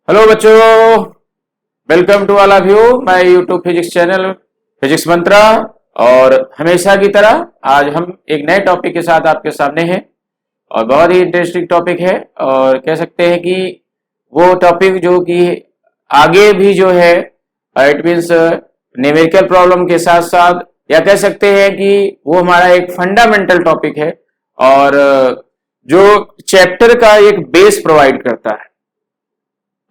Hello बच्चों, welcome to all of you my YouTube physics channel physics Mantra. और हमेशा की तरह आज हम एक नए टॉपिक के साथ आपके सामने हैं और बहुत ही इंटरेस्टिंग टॉपिक है। और कह सकते हैं कि वो टॉपिक जो कि आगे भी जो है इट मीन्स न्यूमेरिकल प्रॉब्लम के साथ साथ या कह सकते हैं कि वो हमारा एक फंडामेंटल टॉपिक है और जो चैप्टर का एक बेस प्रोवाइड करता है।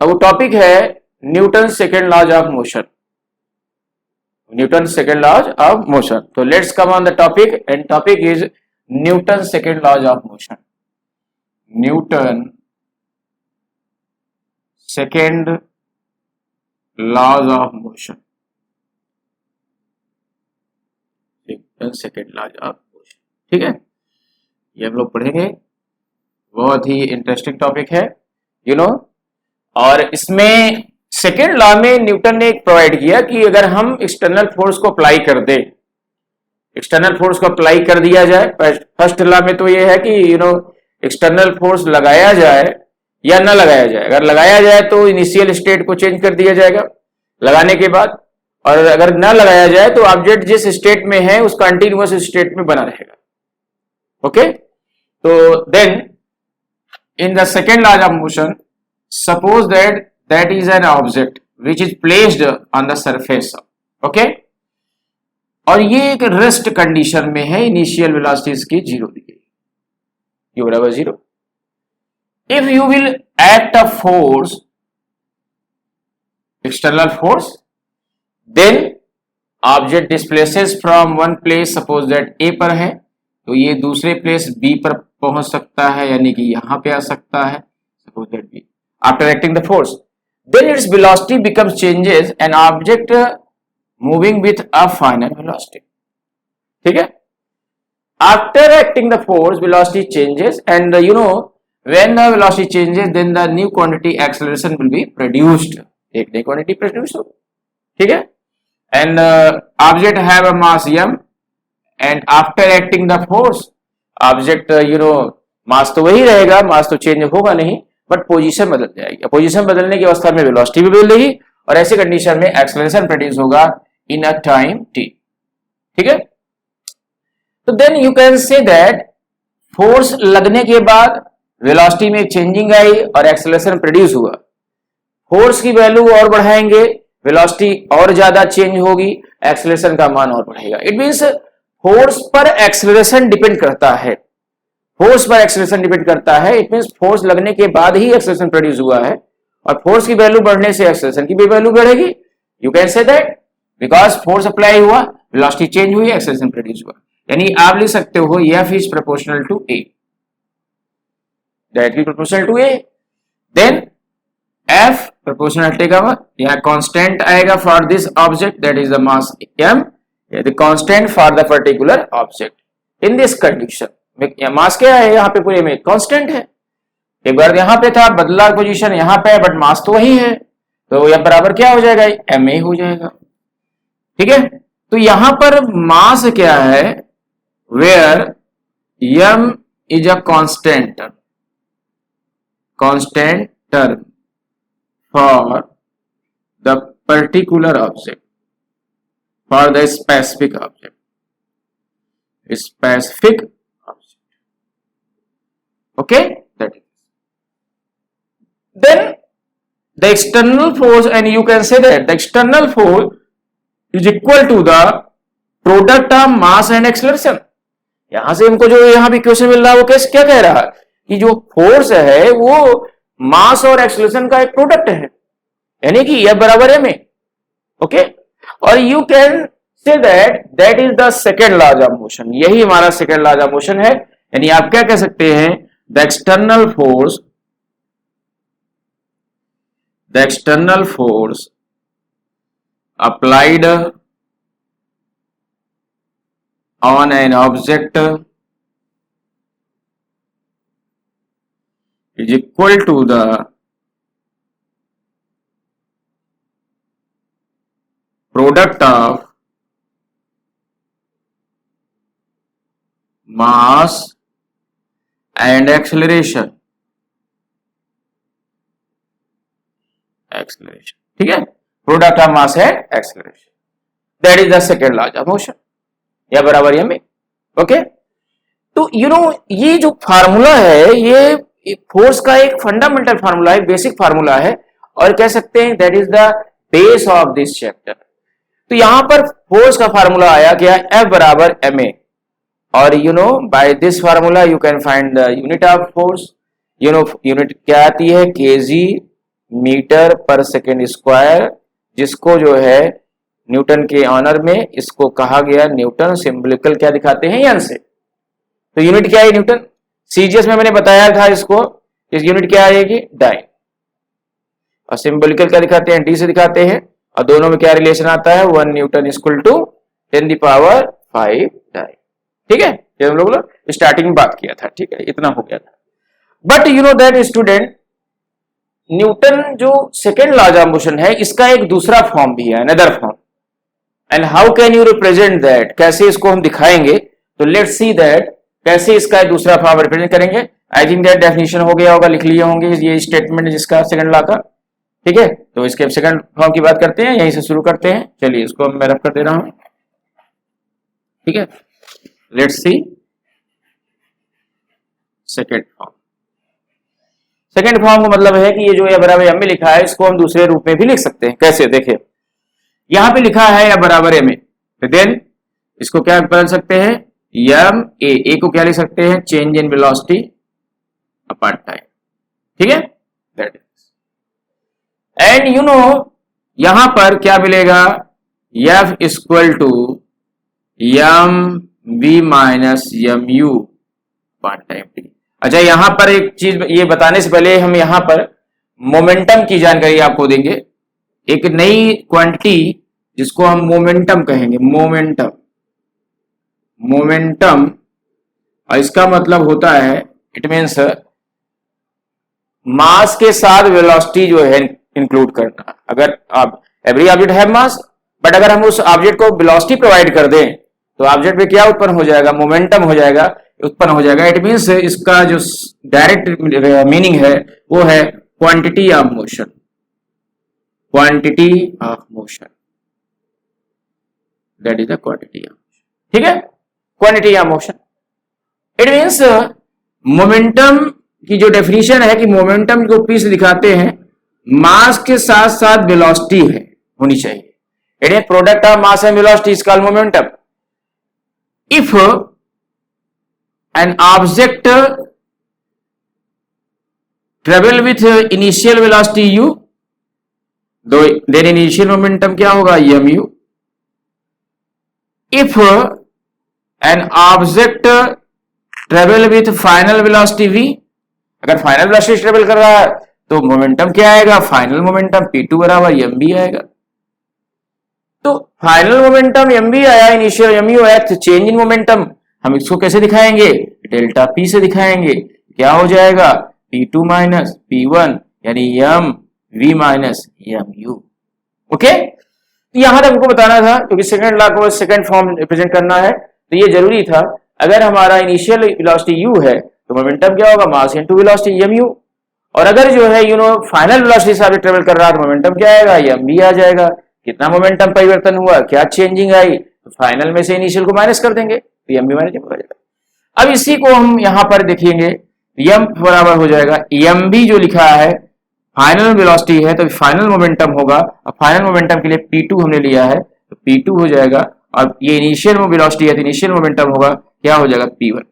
अब वो टॉपिक है Newton second laws of motion. Newton second laws of motion. तो let's come on the topic and topic is Newton second laws of motion. Newton second laws of motion. Newton second laws of motion, ठीक है, ये हम लोग पढ़ेंगे। बहुत ही interesting topic है, यू नो। और इसमें सेकेंड लॉ में न्यूटन ने एक प्रोवाइड किया कि अगर हम एक्सटर्नल फोर्स को अप्लाई कर दे, एक्सटर्नल फोर्स को अप्लाई कर दिया जाए। फर्स्ट लॉ में तो ये है कि एक्सटर्नल फोर्स लगाया जाए या ना लगाया जाए। अगर लगाया जाए तो इनिशियल स्टेट को चेंज कर दिया जाएगा लगाने के बाद, और अगर ना लगाया जाए तो ऑब्जेक्ट जिस स्टेट में है उस कंटिन्यूअस स्टेट में बना रहेगा। ओके, तो then in the second law of motion, suppose that is an object which is placed on the surface, okay, और ये एक रेस्ट कंडीशन में है, इनिशियल वेलोसिटी इसकी 0 दी गई, u बराबर 0। If you will act a force, external force, then object displaces from one place, suppose that A पर है तो ये दूसरे प्लेस बी पर पहुंच सकता है, यानी कि यहां पे आ सकता है, suppose that B. After acting the force, then its velocity becomes changes an object moving with a final velocity, ठीक है। After acting the force, velocity changes and when the velocity changes, then the new quantity acceleration will be produced, एक नई quantity produce होगी, ठीक है। And object have a mass m and after acting the force, object mass तो वही रहेगा, mass तो change होगा नहीं, बट पोजीशन बदल जाएगी। पोजीशन बदलने की अवस्था में वेलोसिटी भी बदलेगी और ऐसी कंडीशन में एक्सेलरेशन प्रोड्यूस होगा इन अ टाइम t, ठीक है। तो then you can say that force लगने के बाद वेलोसिटी में चेंजिंग आई और एक्सेलरेशन प्रोड्यूस हुआ। फोर्स की वैल्यू और बढ़ाएंगे, वेलोसिटी और ज्यादा चेंज होगी, एक्सेलरेशन का मान और बढ़ेगा। इट मींस फोर्स पर एक्सेलरेशन डिपेंड करता है, फोर्स पर एक्सेलरेशन डिपेंड करता है। इट मींस फोर्स लगने के बाद ही एक्सेलरेशन प्रोड्यूस हुआ है और फोर्स की वैल्यू बढ़ने से एक्सेलरेशन की भी वैल्यू बढ़ेगी। You can say that because force apply हुआ, वेलोसिटी चेंज हुई, एक्सेलरेशन प्रोड्यूस हुआ। यानी आप लिख सकते हो F is proportional to A, directly proportional to A। Then F proportionality का यहाँ कांस्टेंट आएगा for this object, that is the mass m, the constant for the particular object in this condition. Mass क्या है यहाँ पे पूरे में? Constant है। एक बार यहाँ पे था, बदला पोजीशन यहाँ पे है, बट मास तो वही है, तो यह बराबर क्या हो जाएगा? ma हो जाएगा, ठीक है। तो यहां पर मास क्या है? Where m is a constant, constant term for the particular object, for the specific object, specific okay, that is then the external force, and you can say that the external force is equal to the product of mass and acceleration। यहां से हमको जो यहां भी question मिल रहा है वो कैसे क्या कह रहा है कि जो फोर्स है वो मास और एक्सेलरेशन का एक प्रोडक्ट है, यानी कि यह बराबर है में, ओके। और you can say that is the second law of motion, यही हमारा सेकेंड लॉ ऑफ मोशन है। यानी आप क्या कह सकते हैं? The external force applied on an object is equal to the product of mass and acceleration। Acceleration, ठीक है, product of mass and acceleration, that is the second law of motion, या बराबर एम ए। ओके, तो ये जो formula है ये force का एक फंडामेंटल फार्मूला है, बेसिक फार्मूला है, और कह सकते हैं that is the base of this chapter. तो यहां पर फोर्स का फार्मूला आया क्या, F बराबर एम ए, और by this formula you can find the unit of force. Unit क्या आती है, kg metre per second square, जिसको जो है न्यूटन के ऑनर में इसको कहा गया न्यूटन, सिंबलिकल क्या दिखाते हैं एन से, तो यूनिट क्या है न्यूटन। सीजीएस में मैंने बताया था इसको, इस यूनिट क्या आएगी डाइन, और सिंबलिकल क्या दिखाते हैं डी से दिखाते हैं, और दोनों में क्या रिलेशन आता है, 1 न्यूटन इक्वल टू 10⁵ डाइन, ठीक है, ये हम लोग स्टार्टिंग में बात किया था, ठीक है, इतना हो गया था। बट दैट स्टूडेंट, न्यूटन जो सेकेंड लॉ ऑफ मोशन है इसका एक दूसरा फॉर्म भी है, another form, and how can you represent that, कैसे इसको हम दिखाएंगे, तो लेट्स सी दैट कैसे इसका एक दूसरा फॉर्म रिप्रेजेंट करेंगे। आई थिंक दैट डेफिनेशन हो गया होगा, लिख लिए होंगे ये स्टेटमेंट जिसका सेकंड लॉ का, ठीक है, तो इसके सेकंड फॉर्म की बात करते हैं, यहीं से शुरू करते हैं। चलिए इसको मैं रफ कर दे रहा हूं, ठीक है, let's see second form. Second form का मतलब है कि ये जो बराबर एम में लिखा है इसको हम दूसरे रूप में भी लिख सकते हैं। कैसे, देखिए यहां पे लिखा है या बराबर एम ए, तो देन इसको क्या बदल सकते हैं, एम ए को क्या लिख सकते हैं, change in velocity upon time, ठीक है, दैट इज, एंड यहां पर क्या मिलेगा, F equal to M V minus M U upon time T. अच्छा, यहां पर एक चीज ये बताने से पहले हम यहां पर मोमेंटम की जानकारी आपको देंगे, एक नई क्वांटिटी जिसको हम मोमेंटम कहेंगे, मोमेंटम, और इसका मतलब होता है, इट मीन्स मास के साथ वेलोसिटी जो है इंक्लूड करना। अगर आप every object have mass, but अगर हम उस ऑब्जेक्ट को वेलोसिटी प्रोवाइड कर दें तो ऑब्जेक्ट में क्या उत्पन्न हो जाएगा, मोमेंटम हो जाएगा, उत्पन्न हो जाएगा। इट मीन्स इसका जो डायरेक्ट मीनिंग है वो है quantity of motion, quantity of motion, that is the quantity of, ठीक है, quantity of motion. It means momentum की जो डेफिनेशन है कि मोमेंटम को पी से दिखाते हैं, मास के साथ साथ वेलोसिटी है होनी चाहिए, it is product of mass and velocity is called momentum. If an object travel with initial velocity u, then initial momentum क्या होगा, mu। if an object travel with final velocity v, अगर final velocity travel कर रहा है तो momentum क्या आएगा, final momentum p2 बराबर mv आएगा। तो फाइनल मोमेंटम mv आया, इनिशियल mu आया, तो चेंज इन मोमेंटम हम इसको कैसे दिखाएंगे, डेल्टा पी से दिखाएंगे, क्या हो जाएगा, P2 माइनस P1 यानी M V minus M U. Okay, यहां तक हमको बताना था क्योंकि सेकंड लॉ को सेकंड फॉर्म रिप्रेजेंट करना है, तो ये जरूरी था। अगर हमारा इनिशियल वेलोसिटी u है तो मोमेंटम क्या होगा, mass into velocity M U, और अगर जो है फाइनल वेलोसिटी से ट्रेवल कर रहा है तो मोमेंटम क्या आएगा, एम वी आ जाएगा। कितना मोमेंटम परिवर्तन हुआ, क्या चेंजिंग आई, तो फाइनल में से इनिशियल को माइनस कर देंगे तो एम वी माइनस एम हो जाएगा। अब इसी को हम यहां पर देखेंगे, एम बराबर हो जाएगा एम बी, जो लिखा है फाइनल वेलोसिटी है तो फाइनल मोमेंटम होगा, और फाइनल मोमेंटम के लिए P2 हमने लिया है तो P2 हो जाएगा, और ये इनिशियल वेलोसिटी है तो इनिशियल मोमेंटम होगा, क्या हो जाएगा, P1,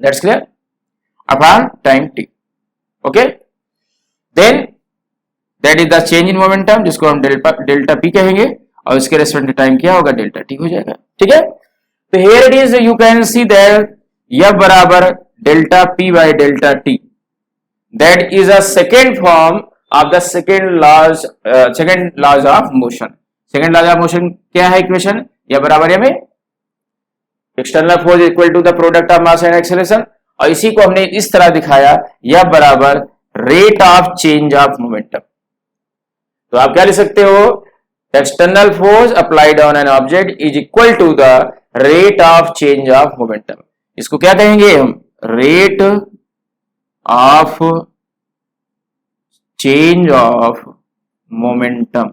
that's clear, upon time t। Okay, then that is the change in momentum, जिसको हम डेल्टा p कहेंगे, और इसके रेस्पेक्ट टाइम क्या होगा, डेल्टा t हो जाएगा, ठीक है। तो here it is, you can see that F बराबर delta p by delta t, that is a second form of the second laws of motion। second laws of motion क्या है इक्वेशन, F बराबर में external force equal to the product of mass and acceleration, और इसी को हमने इस तरह दिखाया, F बराबर rate of change of momentum. तो आप क्या लिख सकते हो, external force applied on an object is equal to the rate of change of momentum. इसको क्या कहेंगे हम, rate of change of momentum,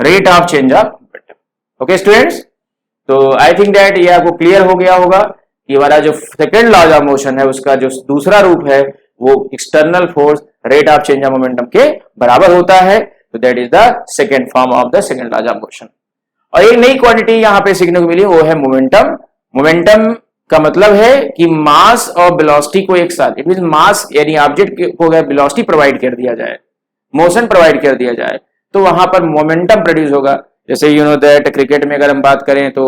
rate of change of momentum. Okay students, तो आई थिंक दैट ये आपको क्लियर हो गया होगा कि हमारा जो सेकेंड लॉ ऑफ मोशन है उसका जो दूसरा रूप है वो external force rate of change of momentum के बराबर होता है। तो that is the second form of the second law of motion. और एक नई क्वांटिटी यहां पे सीखने को मिली, वो है मोमेंटम। मोमेंटम का मतलब है कि मास और वेलोसिटी को एक साथ, इट मीन मास यानी ऑब्जेक्ट को अगर वेलोसिटी प्रोवाइड कर दिया जाए, मोशन प्रोवाइड कर दिया जाए, तो वहां पर मोमेंटम प्रोड्यूस होगा। जैसे यू नो दैट क्रिकेट में अगर हम बात करें तो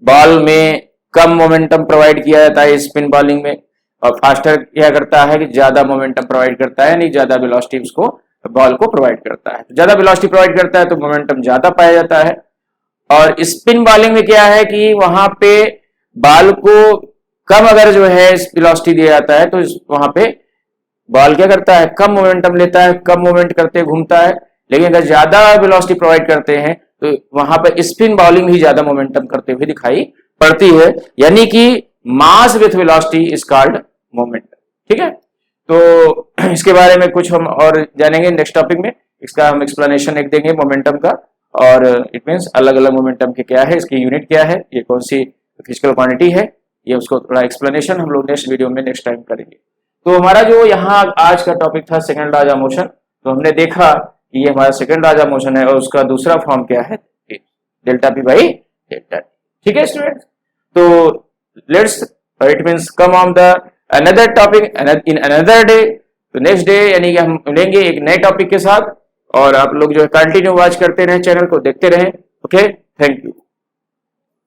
बॉल में कम मोमेंटम प्रोवाइड किया जाता है स्पिन बॉलिंग में, और फास्टर क्या करता है कि ज्यादा मोमेंटम प्रोवाइड करता है, नहीं ज्यादा वेलोसिटी उसको बॉल को प्रोवाइड करता है। ज्यादा वेलोसिटी प्रोवाइड करता है तो मोमेंटम ज्यादा पाया जाता है। और स्पिन बॉलिंग में क्या है कि वहां पे बॉल को कम अगर जो है वेलोसिटी दिया जाता है तो वहां पे बॉल क्या करता है, कम मोमेंटम लेता है, कम मोमेंट करते घूमता है। लेकिन अगर ज्यादा वेलोसिटी प्रोवाइड करते हैं तो वहां पर स्पिन बॉलिंग भी ज्यादा मोमेंटम करते हुए दिखाई पड़ती है, यानी कि mass with velocity is called momentum. ठीक है, तो इसके बारे में कुछ हम और जानेंगे नेक्स्ट टॉपिक में। इसका हम एक्सप्लेनेशन एक देंगे मोमेंटम का, और इट मीन्स अलग अलग मोमेंटम के क्या है, इसकी यूनिट क्या है, ये कौन सी फिजिकल क्वांटिटी है, ये उसको थोड़ा एक्सप्लेनेशन हम लोग नेक्स्ट वीडियो में नेक्स्ट टाइम करेंगे। तो हमारा जो यहाँ आज का टॉपिक था सेकंड लॉ ऑफ मोशन, तो हमने देखा कि ये हमारा सेकंड लॉ ऑफ मोशन है और उसका दूसरा फॉर्म क्या है, delta P by delta T. ठीक है स्टूडेंट्स, तो let's it means come on the another topic in another day. तो नेक्स्ट डे यानी कि हम मिलेंगे एक नए टॉपिक के साथ, और आप लोग जो है कंटिन्यू वॉच करते रहे, चैनल को देखते रहें। Okay, thank you.